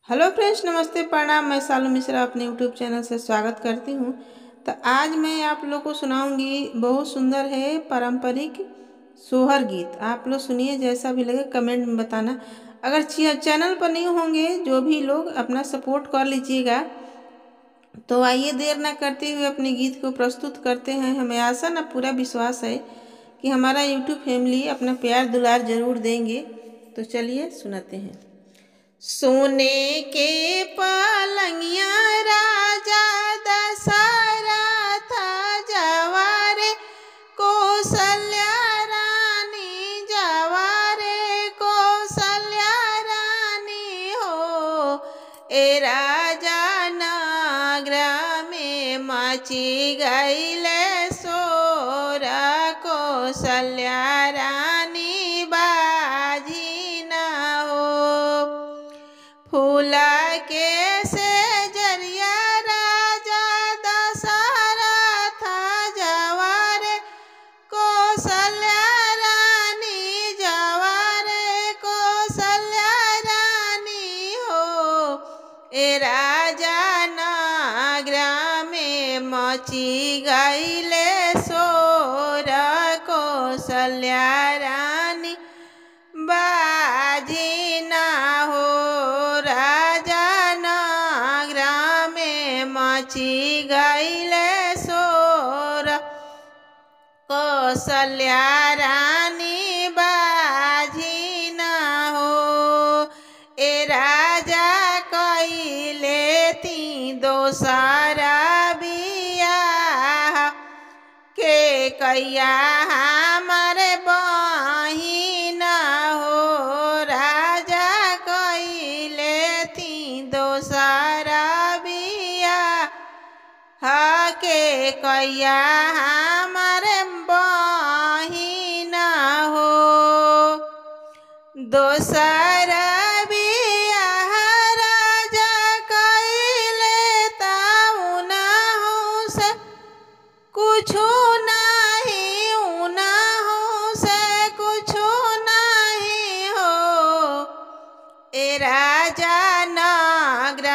Hello friends, नमस्ते, प्रणाम। मैं शालू मिश्रा अपने यूट्यूब चैनल से स्वागत करती हूँ। तो आज मैं आप लोग को सुनाऊंगी, बहुत सुंदर है पारंपरिक सोहर गीत। आप लोग सुनिए, जैसा भी लगे कमेंट में बताना। अगर चैनल पर नहीं होंगे जो भी लोग, अपना सपोर्ट कर लीजिएगा। तो आइए देर ना करते हुए अपने गीत को प्रस्तुत करते हैं। हमें आशा ना पूरा विश्वास है कि हमारा यूट्यूब फैमिली अपना प्यार दुलार जरूर देंगे। तो चलिए सुनाते हैं। सोने के पलंगिया राजा दशरथ जवारे, कौशल्या रानी जवारे, कौशल्या रानी हो। ए राजा नगर में मची गईले शोर, कौशल्या रानी बाजी न हो। फूला के से जरिया राजा दशरथ जवारे, कौशल्या रानी जवारे, कौशल्या रानी हो। ए राजा नगर में मची गईले शोर, कौशल्या रानी बाजी ना हो। राजा नगर में मची गईले शोर, कौशल्या रानी बाजी ना हो। ए राजा कइले ती दोसरा बियाह, के कैया हमारे बहिन हो। राजा कइले ती दोसरा बियाह, के कैया हमारे बहिन हो। दोसरा बियाह राजा कइले ताऊ ना हो से कुछो नहीं, उनहु से कुछो नहीं हो। ए राजा नगर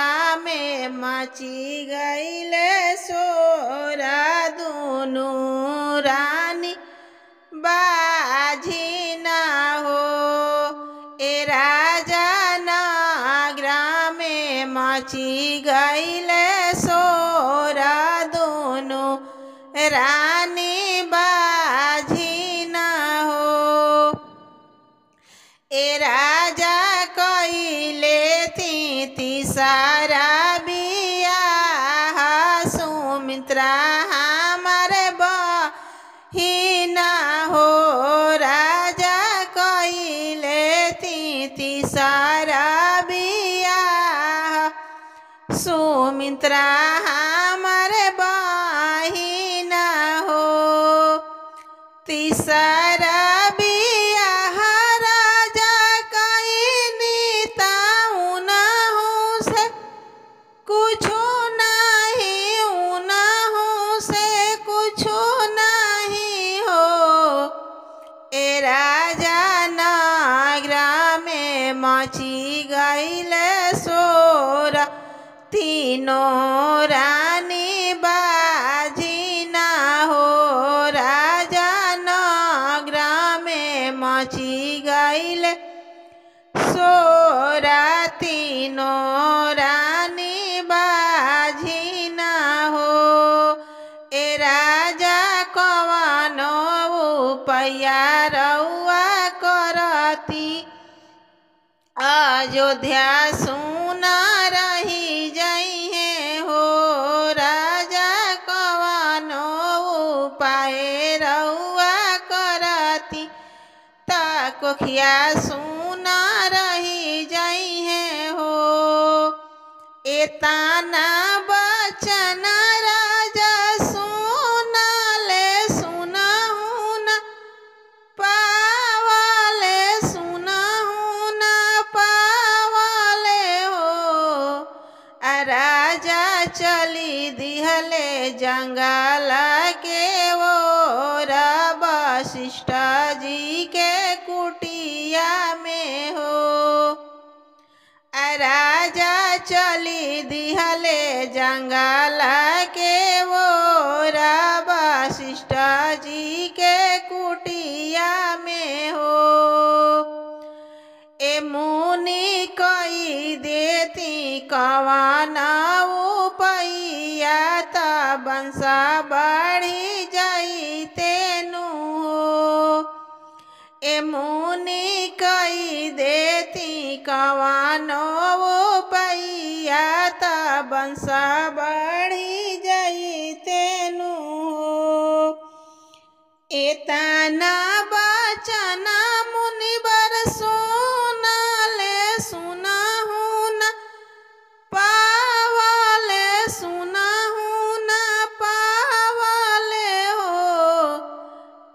में मची गईले शोर, दुनू रानी बाजी न हो। ए राजा नगर में मची गईले शोर, दोनों रानी बाजी न हो। ए राजा कइले ती तीसरा बियाह, सुमित्रा हमारे बहिन हो। राजा कइले ती तीसरा बियाह, सुमित्रा हमारे बहिन हो। तीसरा बियाह राजा कइनी ताऊ नहु से कुछो नहीं, उनहु से कुछो नहीं हो। ए राजा नगर में मची गईले शोर, तीनों रानी बाजी न हो। राजा नगर में मची गईले शोर, तीनों रानी बाजी न हो। ए राजा कवनो उपाया रउआ करती, अयोध्या सुना रही जइहे हो। राजा कवनो उपाय रउआ करती, त कोखिया सुना रही जइहे हो। एतना बचन राजा सुनले सुनहु न पावले, सुनहु न पावले हो। राजा चली दिहले जंगल के ओर, वशिष्ठ जी के कुटिया में हो। राजा चली दिहले जंगल के वो वशिष्ठ जी के कुटिया में हो। ए मुनि कई देती कवन उपैया त बंश बढ़ी जाइते नु हो। ए मुनि कई देती कवन उपैया त बंश बढ़ी जाइते नु हो। एतना बचन मुनिवर सुनले सुनहु न पावले सुनहु न पावले हो।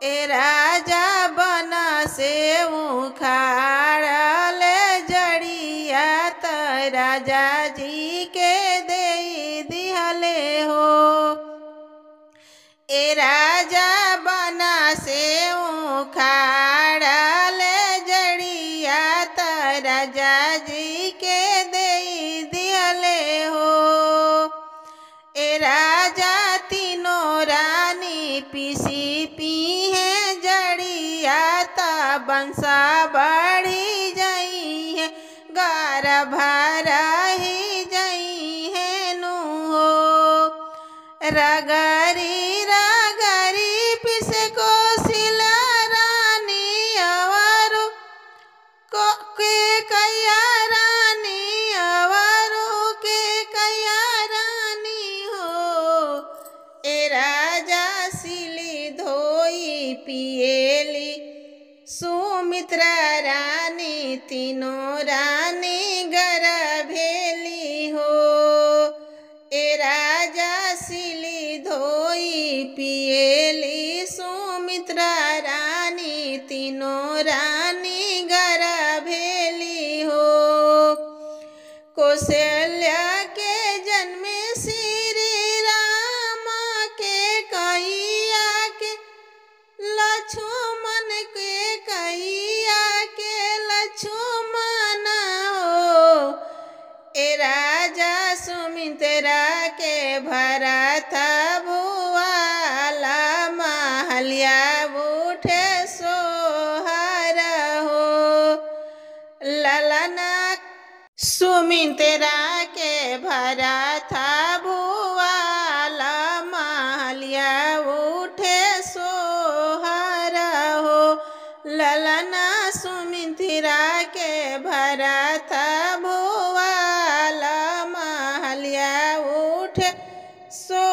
ए राजा बन से उखाड़ले जड़िया त राजा जी के दे दिहले हो। ए राजा बना से उखाड़ले जड़िया त राजा जी के दे दिहले हो। ए राजा तीनों रानी पीसी पीहे जड़िया त बंश बढ़ी जाई है गर्भ रही जाई है नु हो। रगरी रगरी पिसे कोशिला रानी अवरु के कैया रानी अवरु के कैया रानी हो। ए राजा सिली धोई पिएली सुमित्रा रानी तीनों रानी गर्भेली हो। ए राजा सिली धोई पिएली सुमित्रा रानी तीनों रानी गर्भेली हो। कौशल्या के जन्मे श्री राम के कैया के लक्ष्मण के कैया के लक्ष्मण हो। ए राजा सुमित्रा के भरत भुआला महलिया उठे सोहर हो। ललना सुमित्रा के भरत भुआला महलिया उठे सोहर हो। ललना सुमित्रा के भरत भुआला महलिया उठे सो